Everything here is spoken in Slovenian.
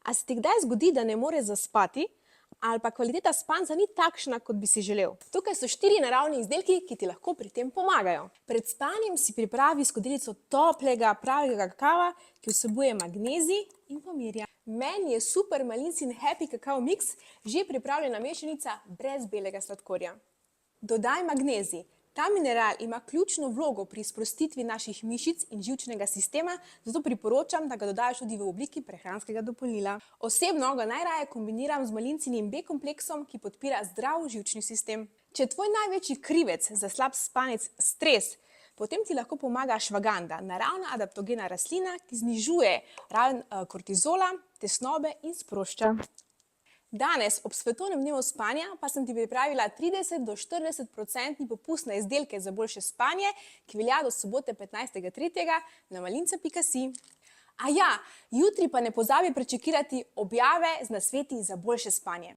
A se ti kdaj zgodi, da ne moreš zaspati, ali pa kvaliteta spanca ni takšna, kot bi si želel? Tukaj so 4 naravni izdelki, ki ti lahko pri tem pomagajo. Pred spanjem si pripravi skodelico toplega, pravega kakava, ki vsebuje magnezij in pomirja. Meni je super Malinsin Happy Kakao Mix že pripravljena mešanica brez belega sladkorja. Dodaj magnezij. Ta mineral ima ključno vlogo pri sprostitvi naših mišic in živčnega sistema, zato priporočam, da ga dodaš tudi v obliki prehranskega dopolnila. Osebno ga najraje kombiniram z Malinsinim B-kompleksom, ki podpira zdrav živčni sistem. Če je tvoj največji krivec za slab spanec stres, potem ti lahko pomaga ashwagandha, naravna adaptogena rastlina, ki znižuje raven kortizola, tesnobe in sprošča. Danes, ob svetovnem dnevu spanja, pa sem ti pripravila 30 do 40% popust na izdelke za boljše spanje, ki velja do sobote 15.3. na malinca.si. A ja, jutri pa ne pozabi prečekirati objave z nasveti za boljše spanje.